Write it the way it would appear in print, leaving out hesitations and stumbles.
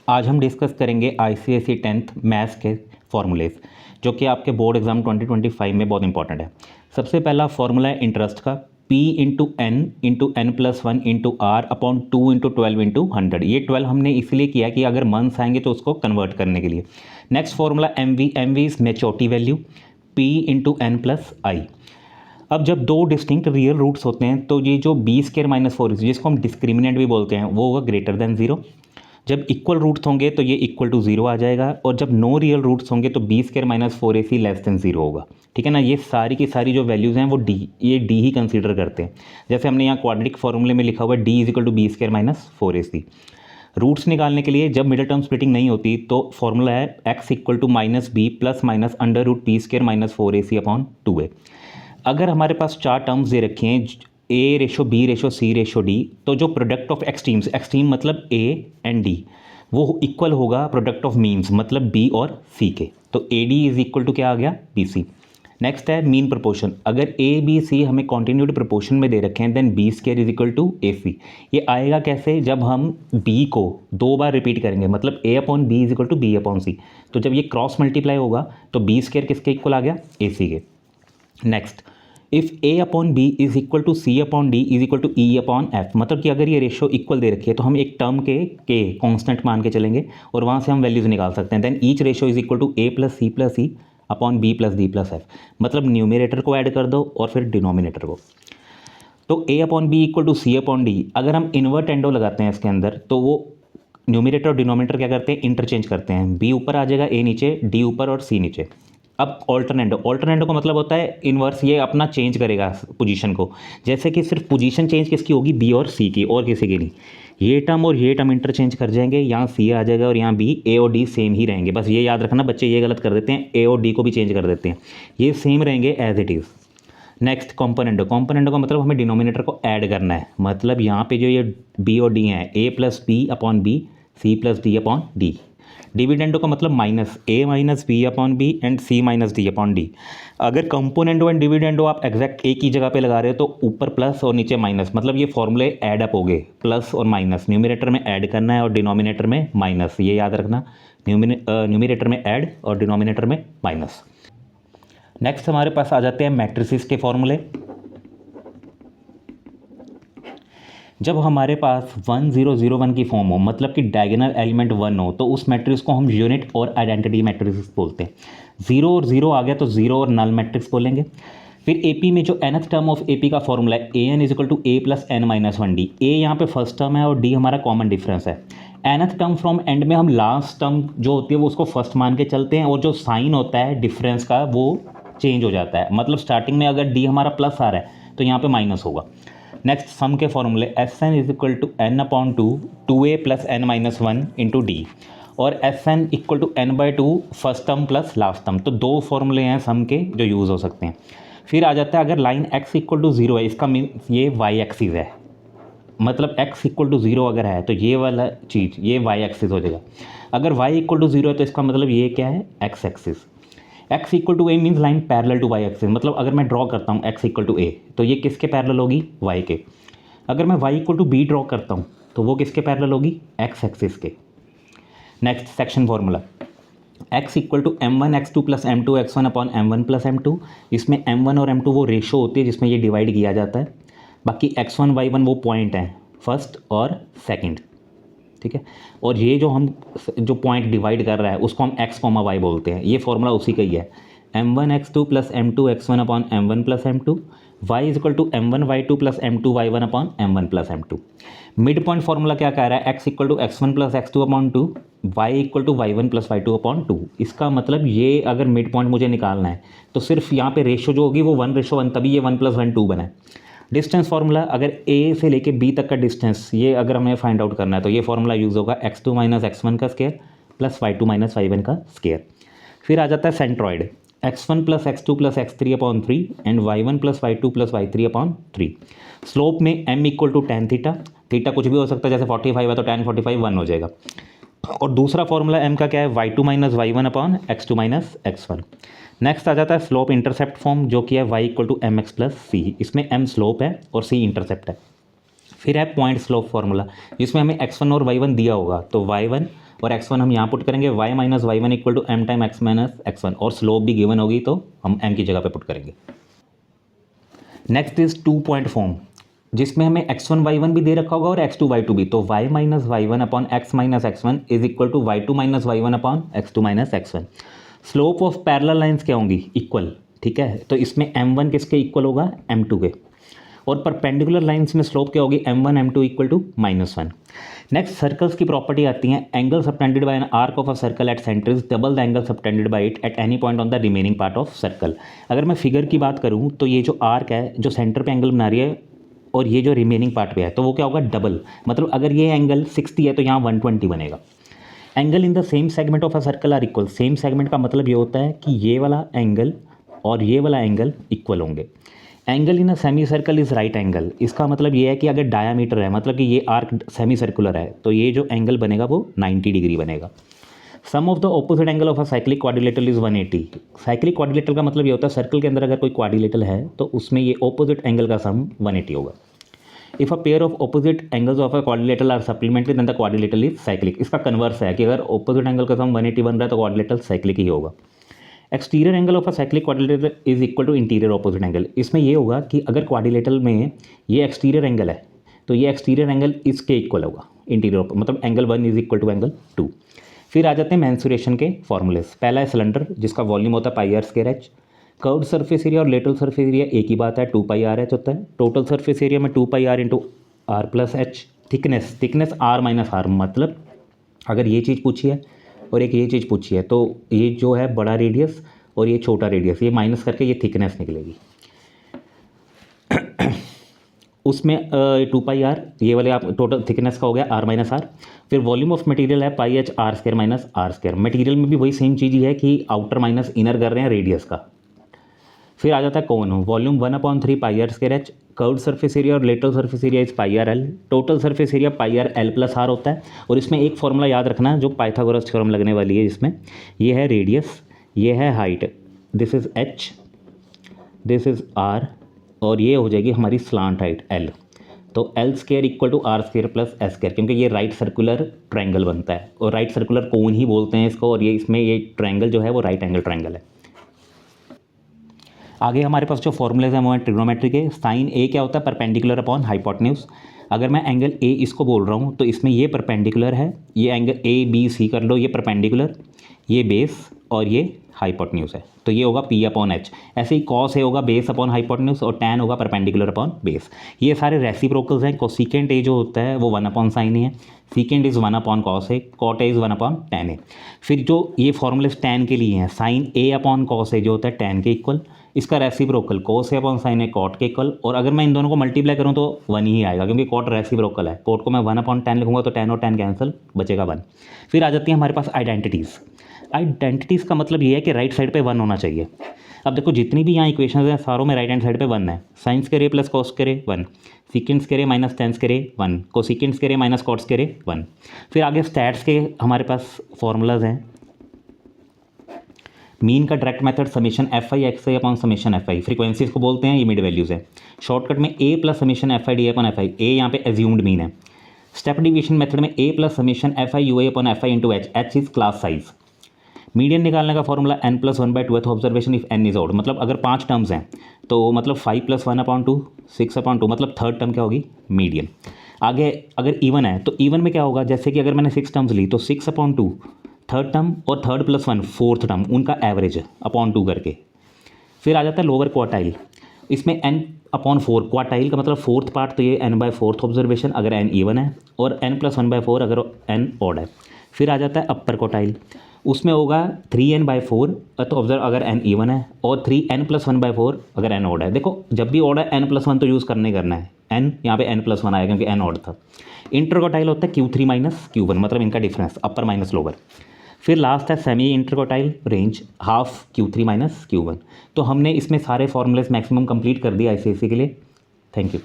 आज हम डिस्कस करेंगे आईसीएसई 10th मैथ्स के फॉर्मूलेज जो कि आपके बोर्ड एग्जाम 2025 में बहुत इंपॉर्टेंट है। सबसे पहला फॉर्मूला है इंटरेस्ट का, P into N plus one into r upon 2 into 12 into 100। ये 12 हमने इसलिए किया कि अगर मंथ्स आएंगे तो उसको कन्वर्ट करने के लिए। Next formula M V is maturity value, P into N plus I. अब जब दो डिस्टिंक्ट रियल रूट्स होते हैं तो ये जो बी स्क्वायर माइनस 4 जिसको हम डिस्क्रिमिनेंट भी बोलते हैं वो होगा ग्रेटर देन 0। जब इक्वल रूट्स होंगे तो ये इक्वल टू 0 आ जाएगा, और जब नो रियल रूट्स होंगे तो B square minus 4ac less than 0 होगा। ठीक है ना। ये सारी की सारी जो वैल्यूज़ हैं वो ये डी ही कंसीडर करते हैं। जैसे हमने यहाँ क्वाड्रेटिक फॉर्मूले में लिखा हुआ है d is equal to b square minus 4ac। Roots निकालने के लिए जब मिडिल टर्म स्प्लिटिंग नहीं होती तो फॉर्मूला है x equal to minus B plus minus under root P square minus 4ac upon 2a। अगर हमारे पास चार टर्म्स दे रखे हैं ए रेशो बी रेशो सी रेशो डी, तो जो प्रोडक्ट ऑफ एक्सट्रीम्स, एक्सट्रीम मतलब ए एंड डी, वो इक्वल होगा प्रोडक्ट ऑफ मीन्स मतलब बी और सी के। तो A D is equal to क्या आ गया, बी सी। नेक्स्ट है मीन प्रोपोर्शन। अगर ए बी सी हमें कॉन्टिन्यूड प्रोपोर्शन में दे रखे हैं then B square is equal to A C. ये आएगा कैसे, जब हम बी को दो बार रिपीट करेंगे, मतलब A upon B is equal to B upon C. तो जब ये क्रॉस मल्टीप्लाई होगा तो बी स्क्वायर किसके इक्वल आ गया, ए सी के। Next, if A upon B is equal to C upon D is equal to E upon F, मतलब कि अगर ये रेशो इक्वल दे रखी है तो हम एक टर्म के कांस्टेंट मान के चलेंगे और वहाँ से हम वैल्यूज़ निकाल सकते हैं। Then each ratio is equal to A plus C upon B plus D plus F, मतलब न्यूमिनेटर को ऐड कर दो और फिर डिनोमिनेटर को। तो A upon B equal to C upon D, अगर हम इन्वर्ट एंडो लगाते हैं इसके अंदर तो वो न्यूमिनेटर और डिनोमिनेटर क्या करते हैं, इंटरचेंज करते हैं। बी ऊपर आ जाएगा, ए नीचे, डी ऊपर और सी नीचे। अब ऑल्टरनेंडो का मतलब होता है इन्वर्स, ये अपना चेंज करेगा पोजीशन को। जैसे कि सिर्फ पोजीशन चेंज किसकी होगी, बी और सी की, और किसी की नहीं। ये टर्म और ये टर्म इंटरचेंज कर जाएंगे, यहाँ सी आ जाएगा और यहाँ बी, ए और डी सेम ही रहेंगे। बस ये याद रखना बच्चे, ये गलत कर देते हैं, ए और डी को भी चेंज कर देते हैं, ये सेम रहेंगे एज इट इज़। नेक्स्ट कॉम्पोनेंटो का मतलब हमें डिनोमिनेटर को ऐड करना है, मतलब यहाँ पे जो ये बी और डी हैं, A plus B upon B, C plus D upon D. Dividendo का मतलब minus A minus B upon B and C minus D upon D. अगर कंपोनेंडो एंड डिविडेंडो आप एग्जैक्ट एक ही जगह पे लगा रहे हो तो ऊपर प्लस और नीचे माइनस, मतलब ये फॉर्मूले ऐड अप हो गए, प्लस और माइनस। न्यूमिनेटर में ऐड करना है और डिनोमिनेटर में माइनस, ये याद रखना। न्यूमिनेटर में ऐड और डिनोमिनेटर में माइनस। नेक्स्ट हमारे पास आ जाते हैं मैट्रिसेस के फॉर्मूले। जब हमारे पास 1 0 0 1 की फॉर्म हो, मतलब कि डायगोनल एलिमेंट 1 हो, तो उस मैट्रिक्स को हम यूनिट और आइडेंटिटी मैट्रिक्स बोलते हैं। 0 और 0 आ गया तो 0 और नल मैट्रिक्स बोलेंगे। फिर एपी में जो nth टर्म ऑफ एपी का फॉर्मूला है a n is equal to A plus n minus one d. A यहाँ पे फर्स्ट टर्म है और डी हमारा कॉमन डिफरेंस है। nth टर्म फ्रॉम एंड में हम लास्ट टर्म जो होती है वो उसको फर्स्ट मान के चलते हैं, और जो साइन होता है डिफरेंस का वो चेंज हो जाता है। मतलब स्टार्टिंग में अगर डी हमारा प्लस आ रहा है तो यहाँ पे माइनस होगा। नेक्स्ट सम के फॉर्मूले s n is equal to n upon two A plus n minus one into d, और s n equal to n by two first term plus last term. तो दो फॉर्मूले हैं सम के जो यूज़ हो सकते हैं। फिर आ जाता है अगर लाइन एक्स इक्वल टू 0 है, इसका मीन ये वाई एक्सिस है, मतलब एक्स इक्वल टू 0 अगर है तो ये वाला चीज़ ये वाई एक्सिस हो जाएगा। अगर वाई इक्वल टू 0 है तो इसका मतलब ये क्या है, x axis. X equal to a means line parallel to y axis, मतलब अगर मैं ड्रॉ करता हूँ एक्स इक्वल टू ए तो ये किसके पैरेलल होगी, वाई के। अगर मैं y equal to b draw करता हूँ तो वो किसके पैरेलल होगी, एक्स एक्सिस के। Next section formula x equal to m one x two plus m two x one upon m one plus m two. इसमें एम वन और m two वो रेशो होती है जिसमें ये डिवाइड किया जाता है। बाकी एक्स वन वाई वन वो पॉइंट हैं, फर्स्ट और सेकेंड। ठीक है, और ये जो पॉइंट डिवाइड कर रहा है उसको हम एक्स कॉमा वाई बोलते हैं। ये फॉर्मूला उसी का ही है, m one x two plus m two x one upon m one plus m two, y is equal to m one y two plus m two y one upon m one plus m two. Mid point formula क्या कह रहा है, x equal to x one plus x two upon two, y equal to y one plus y two upon two. इसका मतलब ये अगर mid point मुझे निकालना है तो सिर्फ यहाँ पे रेशो जो होगी वो 1:1, तभी ये 1 + 1 2 बना है। डिस्टेंस फार्मूला, अगर ए से लेके बी तक का डिस्टेंस ये अगर हमें फाइंड आउट करना है तो ये फार्मूला यूज़ होगा x2 माइनस x1 का square plus y2 minus y1 का स्क्वायर। फिर आ जाता है centroid, x1 plus x2 plus x3 upon 3 and y1 plus y2 plus y3 upon 3। Slope में m equal to tan theta, theta कुछ भी हो सकता है, जैसे 45 है तो tan 45 1 हो जाएगा। और दूसरा फॉर्मूला m का क्या है, y2 minus y1 upon x2 minus x1। Next आ जाता है स्लोप इंटरसेप्ट फॉर्म जो कि है y equal to m x plus c, इसमें m स्लोप है और c इंटरसेप्ट है। फिर है पॉइंट स्लोप फार्मूला जिसमें हमें x1 और y1 दिया होगा तो y1 और x1 हम यहाँ पुट करेंगे, y minus y one equal to m time x minus x1 और स्लोप भी गिवन होगी तो हम m की जगह पे पुट करेंगे। नेक्स्ट इज 2 पॉइंट फॉर्म, जिसमें हमें x1 y1 भी दे रखा होगा और x2 y2 भी। तो y minus y one upon x minus x1 is equal to y2 minus y one upon x2 minus x1। Slope of parallel lines क्या होंगी, इक्वल, ठीक है। तो इसमें m1 किसके इक्वल होगा, m2 के, और परपेंडिकुलर लाइंस में स्लोप क्या होगी, m1 m2 equal to -1। Next circles की प्रॉपर्टी आती है, angle subtended by an arc of a circle at centre is double the angle subtended by it at any point on the remaining part of circle. अगर मैं figure की बात करूं तो ये जो आर्क है जो सेंटर पे एंगल बना रही है और ये जो रिमेनिंग पार्ट पे है, तो वो क्या होगा, डबल। मतलब अगर ये एंगल 60 है तो यहाँ 120 बनेगा। Angle in the same segment of a circle are equal. Same segment का मतलब ये होता है कि ये वाला एंगल और ये वाला एंगल इक्वल होंगे। Angle in a semi circle is right angle. इसका मतलब ये है कि अगर डायामीटर है, मतलब कि ये आर्क सेमी सर्कुलर है, तो ये जो एंगल बनेगा वो 90 डिग्री बनेगा। Sum of the opposite angle of a cyclic quadrilateral is 180। Cyclic quadrilateral का मतलब ये होता है सर्कल के अंदर अगर कोई क्वाड्रिलेटरल है तो उसमें ये ऑपोजिट एंगल का सम 180 होगा। If a pair of opposite angles of a quadrilateral are supplementary then the quadrilateral is cyclic. इसका कन्वर्स है कि अगर ऑपोजिट एंगल का सम 180 बन रहा है तो क्वाड्रिलेटरल साइक्लिक ही होगा। Exterior angle of a cyclic quadrilateral is equal to interior opposite angle. इसमें ये होगा कि अगर क्वाड्रिलेटरल में ये एक्सटीरियर एंगल है तो ये एक्सटीरियर एंगल इसके इक्वल होगा, इंटीरियर, मतलब angle 1 is equal to angle 2। फिर आ जाते हैं मेंसुरेशन के फॉर्मूलेस। पहला है सिलेंडर जिसका वॉल्यूम होता है pi r square h. Curved surface area और लेटरल सरफेस एरिया एक ही बात है, 2 पाई आर एच होता है। टोटल सरफेस एरिया में 2 pi r into r plus h. Thickness r minus r, मतलब अगर ये चीज़ पूछी है और एक ये चीज़ पूछी है तो ये जो है बड़ा रेडियस और ये छोटा रेडियस, ये माइनस करके ये थिकनेस निकलेगी। उसमें 2 पाई आर, ये वाले आप टोटल थिकनेस का हो गया आर माइनस आर। फिर वॉल्यूम ऑफ मटेरियल है pi h r square minus r square. Material में भी वही सेम चीज़ ही है कि आउटर माइनस इनर कर रहे हैं रेडियस का। फिर आ जाता है cone, volume 1/3 pi r square h. Curved surface area और lateral surface area is pi r l. Total surface area pi r l plus r होता है। और इसमें एक फॉर्मूला याद रखना जो पाइथागोरस थ्योरम लगने वाली है, जिसमें ये है रेडियस, ये है height, this is h, this is r, और ये हो जाएगी हमारी स्लांट हाइट एल। तो l square equal to r square plus s square, क्योंकि ये राइट सर्कुलर ट्रायंगल बनता है और राइट सर्कुलर कोन ही बोलते हैं इसको, और ये इसमें ये ट्रायंगल जो है वो राइट एंगल ट्रायंगल है। आगे हमारे पास जो फॉर्मूलेज हैं वो हैं ट्रिग्नोमेट्री के। साइन ए क्या होता है, परपेंडिकुलर अपॉन हाइपोटेन्यूज। अगर मैं एंगल ए इसको बोल रहा हूँ तो इसमें ये परपेंडिकुलर है, ये एंगल ए बी सी कर लो, ये परपेंडिकुलर, ये बेस और ये हाइपोटेन्यूज है, तो ये होगा पी अपॉन एच। ऐसे ही कॉस ए होगा बेस अपॉन हाइपोटेन्यूज और टैन होगा परपेंडिकुलर अपॉन बेस। ये सारे रेसिप्रोकल्स हैं। कोसिकेंट ए जो होता है वो 1 अपॉन साइन ए है, secant is 1 upon cos a, cot a is 1 upon tan a. फिर जो ये फॉर्मूलेस टैन के लिए हैं, sine a upon cos a जो होता है टैन के इक्वल, इसका reciprocal cos a upon sine a cot के इक्वल। और अगर मैं इन दोनों को मल्टीप्लाई करूँ तो 1 ही आएगा, क्योंकि कॉट रेसिप्रोकल है। कॉट को मैं 1 अपॉन टैन लिखूंगा तो टैन और टैन कैंसिल, बचेगा 1। फिर आ जाती है हमारे पास आइडेंटिटीज़। आइडेंटिटीज़ का मतलब ये है कि राइट साइड पे 1 होना चाहिए। अब देखो जितनी भी यहाँ इक्वेशंस हैं सारों में राइट हैंड साइड पे 1 है। Sine square a plus cos square a 1, secant square a minus tan square a 1, cosecant square a minus cot square a 1। फिर आगे स्टैट्स के हमारे पास फॉर्मूलाज हैं। मीन का direct method summation f i x i upon summation f i, frequencies को बोलते हैं, ये मिड वैल्यूज़ है। शॉर्टकट में a plus summation f i d upon f i, a यहाँ पे एज्यूम्ड मीन है। स्टेप डिवीजन मेथड में a plus summation f i u i upon f i into h, h is class size. Median निकालने का formula n plus 1/2 observation if n is odd, मतलब अगर 5 terms हैं तो मतलब 5 + 1/2 6/2, मतलब थर्ड टर्म क्या होगी, मीडियन। आगे अगर इवन है तो इवन में क्या होगा, जैसे कि अगर मैंने 6 टर्म्स ली तो 6/2 थर्ड टर्म और थर्ड प्लस 1 फोर्थ टर्म, उनका एवरेज अपॉन 2 करके। फिर आ जाता है लोअर क्वार्टाइल, इसमें n/4, क्वार्टाइल का मतलब फोर्थ पार्ट, तो ये n/4 ऑब्जर्वेशन अगर n इवन है, और n + 1/4 अगर n ऑड है। फिर आ जाता है अपर क्वार्टाइल, उसमें होगा 3n/4 तो ऑब्जर्व अगर n इवन है, और 3n + 1/4 अगर n ऑड है। देखो जब भी ऑड है n + 1 तो यूज़ करना ही करना है, n यहाँ पे n + 1 आएगा क्योंकि n ऑड था। इंटरक्वार्टाइल होता है Q3 - Q1, मतलब इनका डिफरेंस अपर माइनस लोअर। फिर लास्ट है semi interquartile range, half Q3 - Q1। तो हमने इसमें सारे फॉर्मूलेस मैक्सिमम कंप्लीट कर दिया ICSE के लिए। Thank you.